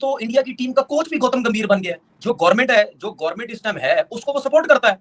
तो इंडिया की टीम का कोच भी गौतम गंभीर बन गया है। जो गवर्नमेंट इस टाइम है उसको वो सपोर्ट करता है,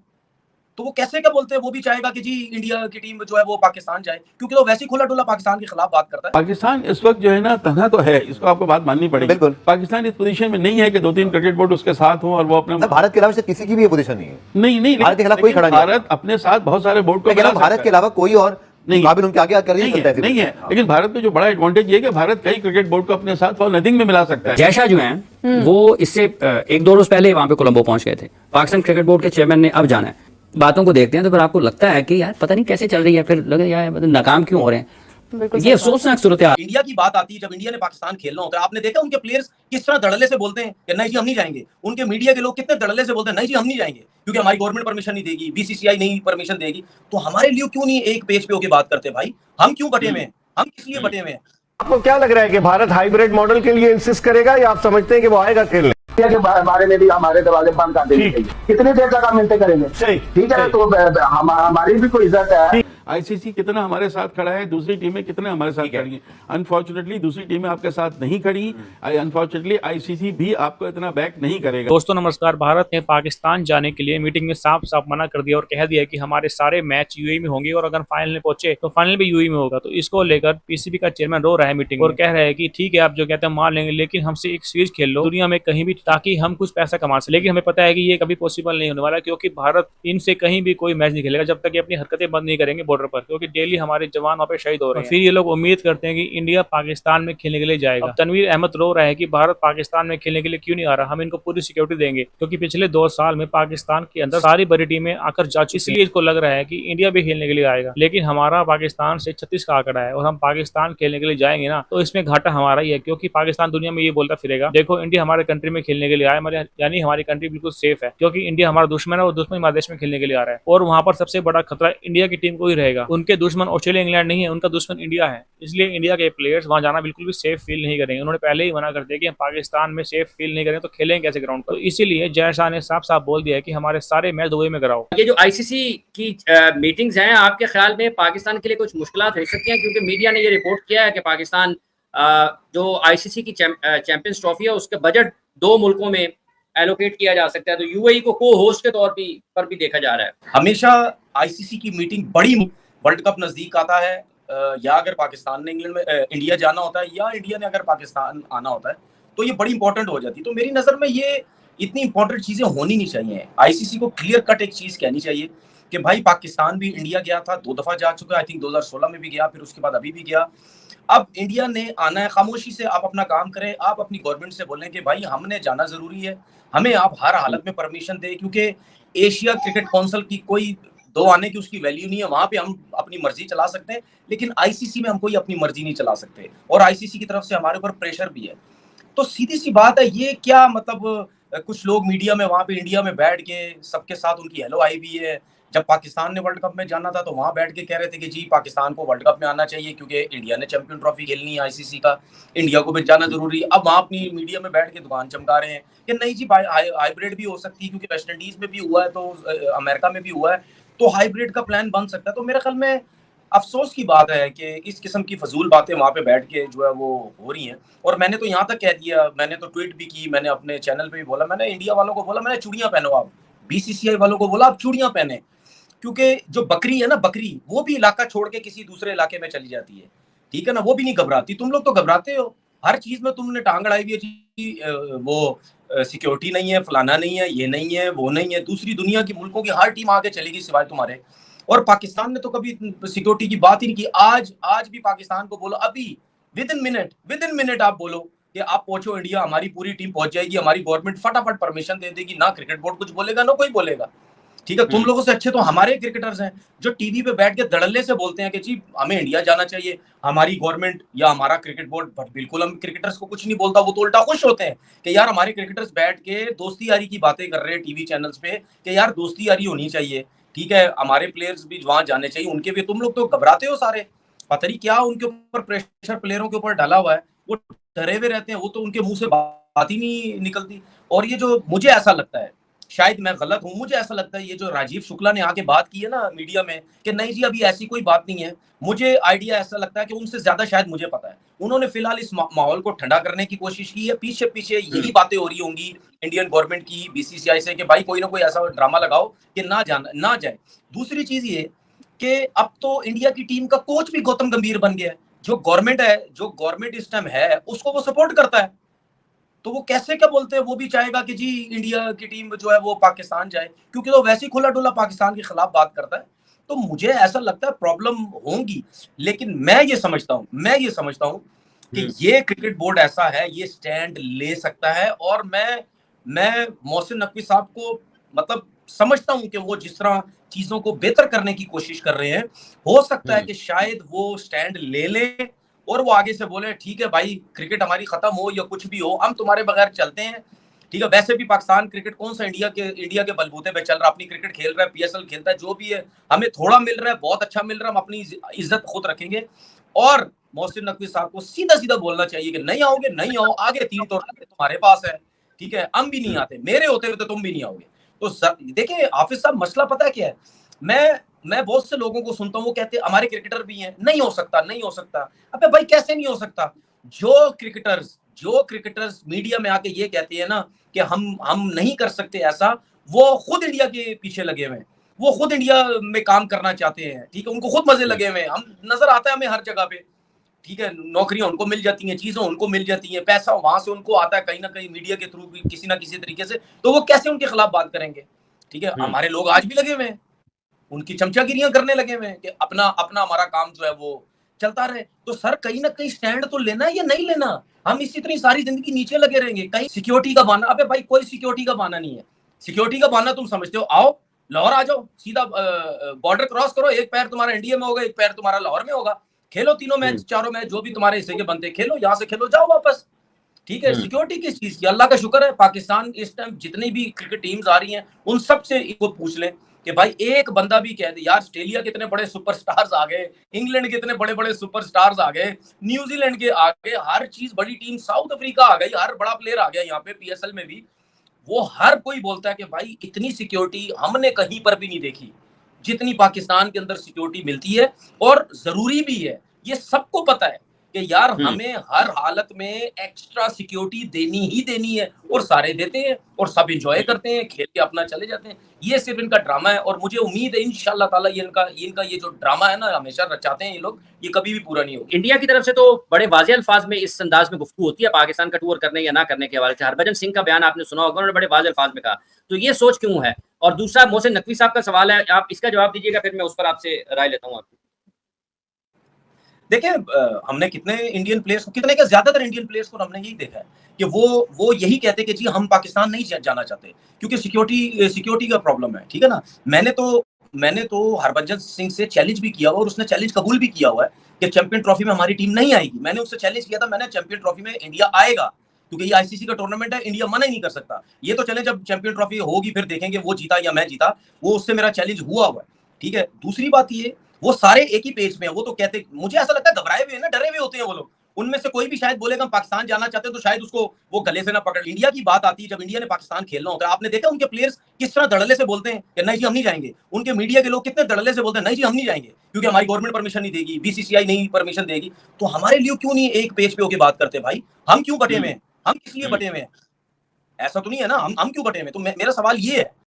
तो वो कैसे क्या बोलते हैं, वो भी चाहेगा कि जी इंडिया की टीम जो है वो पाकिस्तान जाए, क्योंकि वो वैसे ही खुला डुला पाकिस्तान के खिलाफ बात करता है। पाकिस्तान इस वक्त जो है ना तनहा तो है, इसको आपको बात माननी पड़ेगी। बिल्कुल। पाकिस्तान इस पोजीशन में नहीं है कि 2-3 क्रिकेट बोर्ड उसके साथ हो और वो अपने भारत के अलावा से किसी की भी ये पोजीशन नहीं है। नहीं भारत के खिलाफ कोई खड़ा नहीं है। भारत अपने साथ बहुत सारे बोर्ड को मैं कह रहा हूं, बना भारत सकता के है। अलावा कोई और मुकाबले उनके आगे कर ही नहीं सकता है। नहीं है, लेकिन भारत में जो बड़ा एडवांटेज ये है कि भारत कई क्रिकेट बोर्ड को अपने साथ फॉर नथिंग में मिला सकता है। जयशाह जो हैं वो इससे 1-2 रोज पहले वहां पे कोलंबो पहुंच गए थे। पाकिस्तान क्रिकेट बोर्ड के चेयरमैन ने अब जाना है। बातों को देखते हैं तो फिर आपको लगता है कि यार पता नहीं कैसे चल रही है, फिर लगे यार मतलब नाकाम क्यों हो रहे हैं। ये अफसोसनाक सूरत है। इंडिया की बात आती है, जब इंडिया ने पाकिस्तान खेलना होता है, आपने देखा उनके प्लेयर्स किस तरह धड़ल्ले से बोलते हैं कि नहीं जी हम नहीं जाएंगे। उनके मीडिया के लोग कितने धड़ल्ले से बोलते हैं नहीं जी हम नहीं जाएंगे, क्योंकि हमारी गवर्नमेंट परमिशन नहीं देगी, बीसीसीआई नहीं परमिशन देगी। तो हमारे लिए क्यों नहीं एक पेज पे होकर बात करते भाई? हम क्यों बटे हुए हैं? हम किस लिए बटे हुए हैं? आपको क्या लग रहा है कि भारत हाइब्रिड मॉडल के लिए इंसिस्ट करेगा या आप समझते हैं कि वो आएगा खेलने? के बारे में भी हमारे दरवाजे बंद कर देने चाहिए। कितनी देर तक हम मिलते करेंगे? सही, ठीक है, तो हमारी भी कोई इज्जत है। आईसीसी कितना हमारे साथ खड़ा है, दूसरी टीमें कितने हमारे साथ खड़ी हैं। अनफॉर्चुनेटली दूसरी टीमें आपके साथ नहीं खड़ी, अनफॉर्चुनेटली आईसीसी भी आपको इतना बैक नहीं करेगा। दोस्तों नमस्कार। भारत ने पाकिस्तान जाने के लिए मीटिंग में साफ साफ मना कर दिया और कह दिया कि हमारे सारे मैच यूएई में होंगे और अगर फाइनल में पहुंचे तो फाइनल भी यूएई में होगा। तो इसको लेकर पीसीबी का चेयरमैन रो रहा है मीटिंग और कह रहा है कि ठीक है आप जो कहते हैं मान लेंगे, लेकिन हमसे एक सीरीज खेल लो दुनिया में कहीं भी, ताकि हम कुछ पैसा कमा सके। लेकिन हमें पता है कि ये कभी पॉसिबल नहीं होने वाला, क्योंकि भारत इनसे कहीं भी कोई मैच नहीं खेलेगा जब तक ये अपनी हरकतें बंद नहीं करेंगे बॉर्डर पर, क्योंकि डेली हमारे जवान वहाँ पे शहीद हो रहे हैं। फिर ये लोग उम्मीद करते हैं कि इंडिया पाकिस्तान में खेलने के लिए जाएगा। अब तनवीर अहमद रो रहा है कि भारत पाकिस्तान में खेलने के लिए क्यों नहीं आ रहा, हम इनको पूरी सिक्योरिटी देंगे, क्योंकि पिछले 2 साल में पाकिस्तान के अंदर सारी बड़ी टीमें आकर जा चुकी, इसलिए इसको लग रहा है कि इंडिया भी खेलने के लिए आएगा। लेकिन हमारा पाकिस्तान से 36 का आंकड़ा है और हम पाकिस्तान खेलने के लिए जाएंगे ना तो इसमें घाटा हमारा ही है, क्योंकि पाकिस्तान दुनिया में ये बोलता फिरेगा देखो इंडिया हमारे कंट्री में खेलने के लिए आया, यानी हमारी कंट्री बिल्कुल सेफ है, क्योंकि इंडिया हमारा दुश्मन है और दुश्मन हमारे देश में खेलने के लिए आ रहा है। और वहां पर सबसे बड़ा खतरा इंडिया की टीम को ही रहेगा। उनके दुश्मन ऑस्ट्रेलिया इंग्लैंड नहीं है, उनका दुश्मन इंडिया है। इसलिए इंडिया के प्लेयर्स वहां जाना बिल्कुल भी सेफ फील नहीं करेंगे। उन्होंने पहले ही मना कर दिया कि हम पाकिस्तान में सेफ फील नहीं करेंगे तो खेलेंगे कैसे ग्राउंड पर। तो इसीलिए जयशाह ने साफ साफ बोल दिया है कि हमारे सारे मैच दुबई में कराओ। ये जो आईसीसी की मीटिंग्स हैं, आपके ख्याल में पाकिस्तान के लिए कुछ मुश्किलात रह सकती हैं? क्योंकि मीडिया ने ये रिपोर्ट किया है कि पाकिस्तान जो आईसीसी की चैंपियंस ट्रॉफी है उसके बजट 2 मुल्कों में एलोकेट किया जा सकता है, तो यूएई को को होस्ट के तौर पर भी देखा जा रहा है। हमेशा आईसीसी की मीटिंग बड़ी, वर्ल्ड कप नजदीक आता है या अगर पाकिस्तान ने इंग्लैंड में इंडिया जाना होता है या इंडिया ने अगर पाकिस्तान आना होता है तो ये बड़ी इंपॉर्टेंट हो जाती है। तो मेरी नज़र में ये इतनी इंपॉर्टेंट चीज़ें होनी नहीं चाहिए। आईसीसी को क्लियर कट एक चीज़ कहनी चाहिए कि भाई पाकिस्तान भी इंडिया गया था, 2 दफ़ा जा चुका है, आई थिंक 2016 में भी गया, फिर उसके बाद अभी भी गया। अब इंडिया ने आना है, खामोशी से आप अपना काम करें, आप अपनी गवर्नमेंट से बोलें कि भाई हमने जाना ज़रूरी है, हमें आप हर हालत में परमिशन दें, क्योंकि एशिया क्रिकेट काउंसिल की कोई 2 आने की उसकी वैल्यू नहीं है। वहां पे हम अपनी मर्जी चला सकते हैं, लेकिन आईसीसी में हम कोई अपनी मर्जी नहीं चला सकते और आईसीसी की तरफ से हमारे ऊपर प्रेशर भी है। तो सीधी सी बात है, ये क्या मतलब कुछ लोग मीडिया में वहां पे इंडिया में बैठ के सबके साथ उनकी हेलो आई भी है। जब पाकिस्तान ने वर्ल्ड कप में जाना था तो वहां बैठ के कह रहे थे कि जी पाकिस्तान को वर्ल्ड कप में आना चाहिए क्योंकि इंडिया ने चैंपियन ट्रॉफी खेलनी है आईसीसी का, इंडिया को भी जाना जरूरी है। अब वहां अपनी मीडिया में बैठ के दुकान चमका रहे हैं कि नहीं जी हाइब्रिड भी हो सकती है, क्योंकि वेस्ट इंडीज में भी हुआ है तो अमेरिका में भी हुआ है, तो हाइब्रिड का प्लान बन सकता है। तो मेरे ख्याल में अफसोस की बात है कि इस किस्म की फजूल बातें वहां पे बैठ के जो है वो हो रही हैं। और मैंने तो यहाँ तक कह दिया, मैंने तो ट्वीट भी की, मैंने अपने चैनल पे भी बोला, मैंने इंडिया वालों को बोला मैंने चूड़ियां पहनो, आप बीसीसीआई वालों को बोला आप चूड़ियां पहने, क्योंकि जो बकरी है ना, बकरी वो भी इलाका छोड़ के किसी दूसरे इलाके में चली जाती है, ठीक है ना, वो भी नहीं घबराती। तुम लोग तो घबराते हो, हर चीज में तुमने टांग अड़ाई हुई है, वो सिक्योरिटी नहीं है, फलाना नहीं है, ये नहीं है, वो नहीं है। दूसरी दुनिया की मुल्कों की हर टीम आगे चलेगी सिवाय तुम्हारे। और पाकिस्तान ने तो कभी सिक्योरिटी की बात ही नहीं की। आज भी पाकिस्तान को बोलो, अभी विद इन मिनट आप बोलो कि आप पहुंचो इंडिया, हमारी पूरी टीम पहुंच जाएगी, हमारी गवर्नमेंट फटाफट परमिशन दे देगी, ना क्रिकेट बोर्ड कुछ बोलेगा ना कोई बोलेगा, ठीक है। तुम लोगों से अच्छे तो हमारे क्रिकेटर्स हैं जो टीवी पे बैठ के धड़ल्ले से बोलते हैं कि जी हमें इंडिया जाना चाहिए, हमारी गवर्नमेंट या हमारा क्रिकेट बोर्ड। बट बिल्कुल हम क्रिकेटर्स को कुछ नहीं बोलता, वो तो उल्टा खुश होते हैं कि यार हमारे क्रिकेटर्स बैठ के दोस्ती यारी की बातें कर रहे हैं टीवी चैनल्स पे कि यार दोस्ती यारी होनी चाहिए, ठीक है, हमारे प्लेयर्स भी वहां जाने चाहिए, उनके भी। तुम लोग तो घबराते हो सारे, पता नहीं क्या उनके ऊपर प्रेशर प्लेयरों के ऊपर डाला हुआ है, वो डरे हुए रहते हैं, वो तो उनके मुंह से बात ही नहीं निकलती। और ये जो मुझे ऐसा लगता है शायद मैं गलत हूं, मुझे ऐसा लगता है ये जो राजीव शुक्ला ने आके बात की है ना मीडिया में कि नहीं जी अभी ऐसी कोई बात नहीं है, मुझे आइडिया ऐसा लगता है कि उनसे ज्यादा शायद मुझे पता है। उन्होंने फिलहाल इस माहौल को ठंडा करने की कोशिश की है, पीछे पीछे यही बातें हो रही होंगी इंडियन गवर्नमेंट की, बीसीसीआई से कि भाई कोई ना कोई ऐसा ड्रामा लगाओ कि ना जाए। दूसरी चीज ये कि अब तो इंडिया की टीम का कोच भी गौतम गंभीर बन गया है। जो गवर्नमेंट इस टाइम है उसको वो सपोर्ट करता है, तो वो कैसे क्या बोलते हैं, वो भी चाहेगा कि जी इंडिया की टीम जो है वो पाकिस्तान जाए, क्योंकि वो वैसे ही खुला डुला पाकिस्तान के खिलाफ बात करता है। तो मुझे ऐसा लगता है प्रॉब्लम होंगी, लेकिन मैं ये समझता हूं कि ये क्रिकेट बोर्ड ऐसा है, ये स्टैंड ले सकता है। और मैं मोहसिन नकवी साहब को मतलब समझता हूं कि वो जिस तरह चीजों को बेहतर करने की कोशिश कर रहे हैं, हो सकता है कि शायद वो स्टैंड ले लें और वो आगे से बोले ठीक है भाई, क्रिकेट हमारी खत्म हो या कुछ भी हो, हम तुम्हारे बगैर चलते हैं, ठीक है। वैसे भी पाकिस्तान क्रिकेट कौन सा इंडिया के बलबूते पे चल रहा है, अपनी क्रिकेट खेल रहा है, पीएसएल खेलता है, जो भी है, हमें थोड़ा मिल रहा है, बहुत अच्छा मिल रहा है, हम अपनी इज्जत खुद रखेंगे। और मोहसिन नकवी साहब को सीधा सीधा बोलना चाहिए कि नहीं आओगे, नहीं आओ, आगे 3 टूर्नामेंट तुम्हारे पास है, ठीक है, हम भी नहीं आते, मेरे होते हुए तो तुम भी नहीं आओगे। तो देखिए हाफिज साहब, मसला पता है क्या है, मैं बहुत से लोगों को सुनता हूँ, वो कहते हैं हमारे क्रिकेटर भी हैं, नहीं हो सकता। अबे भाई कैसे नहीं हो सकता? जो क्रिकेटर्स मीडिया में आके ये कहते हैं ना कि हम नहीं कर सकते ऐसा, वो खुद इंडिया के पीछे लगे हुए हैं, वो खुद इंडिया में काम करना चाहते हैं, ठीक है, उनको खुद मजे लगे हुए हैं, हम नजर आता है हमें हर जगह पे, ठीक है, नौकरियां उनको मिल जाती हैं, चीजें उनको मिल जाती हैं, पैसा वहां से उनको आता है कहीं ना कहीं मीडिया के थ्रू किसी ना किसी तरीके से, तो वो कैसे उनके खिलाफ बात करेंगे? ठीक है, हमारे लोग आज भी लगे हुए हैं, उनकी चमचागिरियां करने लगे हुए हैं कि अपना हमारा काम जो है वो चलता रहे। तो सर कहीं ना कहीं स्टैंड तो लेना है या नहीं लेना? हम इसी तरह सारी जिंदगी नीचे लगे रहेंगे? कहीं सिक्योरिटी का बहाना, अबे भाई कोई सिक्योरिटी का बहाना नहीं है। सिक्योरिटी का बहाना तुम समझते हो, आओ लाहौर आ जाओ, सीधा बॉर्डर क्रॉस करो, एक पैर तुम्हारा इंडिया में होगा, एक पैर तुम्हारा लाहौर में होगा, खेलो तीनों मैच, चारों मैच जो भी तुम्हारे हिस्से के बनते खेलो, यहाँ से खेलो, जाओ वापस, ठीक है। सिक्योरिटी किस चीज की? अल्लाह का शुक्र है पाकिस्तान इस टाइम जितनी भी क्रिकेट टीम्स आ रही हैं उन सब से इनको पूछ लें कि भाई एक बंदा भी कह दे यार ऑस्ट्रेलिया के इतने बड़े सुपरस्टार्स आ गए, इंग्लैंड के इतने बड़े बड़े सुपरस्टार्स आ गए, न्यूजीलैंड के आ गए, हर चीज बड़ी टीम, साउथ अफ्रीका आ गई, हर बड़ा प्लेयर आ गया यहाँ पे पीएसएल में भी, वो हर कोई बोलता है कि भाई इतनी सिक्योरिटी हमने कहीं पर भी नहीं देखी जितनी पाकिस्तान के अंदर सिक्योरिटी मिलती है, और जरूरी भी है, ये सबको पता है कि यार हमें हर हालत में एक्स्ट्रा सिक्योरिटी देनी ही देनी है, और सारे देते हैं और सब एंजॉय करते हैं, खेल के अपना चले जाते हैं। ये सिर्फ इनका ड्रामा है, और मुझे उम्मीद है इंशाल्लाह ताला इनका ये जो ड्रामा है ना हमेशा रचाते हैं ये लोग, ये कभी भी पूरा नहीं होगा। इंडिया की तरफ से तो बड़े वाज़ेह अल्फाज में इस अंदाज में गुफ्तगू होती है पाकिस्तान का टूर करने या ना करने के हवाले से। हरभजन सिंह का बयान आपने सुना होगा, उन्होंने बड़े वाज़ेह अल्फाज में कहा, तो ये सोच क्यों है? और दूसरा मोहसिन नकवी साहब का सवाल है, आप इसका जवाब दीजिएगा, फिर मैं उस पर आपसे राय लेता हूँ आपकी। देखिए हमने कितने के ज्यादातर इंडियन प्लेयर्स को हमने यही देखा है कि वो यही कहते कि जी हम पाकिस्तान नहीं जाना चाहते क्योंकि सिक्योरिटी का प्रॉब्लम है, ठीक है ना। मैंने तो हरभजन सिंह से चैलेंज भी किया और उसने चैलेंज कबूल भी किया हुआ है कि चैंपियन ट्रॉफी में हमारी टीम नहीं आएगी। मैंने उससे चैलेंज किया था, मैंने चैंपियन ट्रॉफी में इंडिया आएगा क्योंकि ये आईसीसी का टूर्नामेंट है, इंडिया मना ही नहीं कर सकता। ये तो चले जब चैंपियन ट्रॉफी होगी फिर देखेंगे वो जीता या मैं जीता, वो उससे मेरा चैलेंज हुआ है, ठीक है। दूसरी बात ये, वो सारे एक ही पेज में है, वो तो कहते, मुझे ऐसा लगता है घबराए हुए हैं ना, डरे हुए होते हैं वो लोग। उनमें से कोई भी शायद बोलेगा हम पाकिस्तान जाना चाहते हैं तो शायद उसको वो गले से ना पकड़। इंडिया की बात आती है, जब इंडिया ने पाकिस्तान खेलना होता है, आपने देखा उनके प्लेयर्स किस तरह धड़ल्ले से बोलते हैं कि नहीं जी हम नहीं जाएंगे। उनके मीडिया के लोग कितने धड़ल्ले से बोलते हैं नहीं जी हम नहीं जाएंगे क्योंकि हमारी गवर्नमेंट परमिशन नहीं देगी, बीसीसीआई नहीं परमिशन देगी। तो हमारे लिए क्यों नहीं एक पेज पे होकर बात करते भाई? हम क्यों बटे हुए हैं? हम किस लिए बटे हुए हैं? ऐसा तो नहीं है ना, हम क्यों बटे हुए? तो मेरा सवाल ये है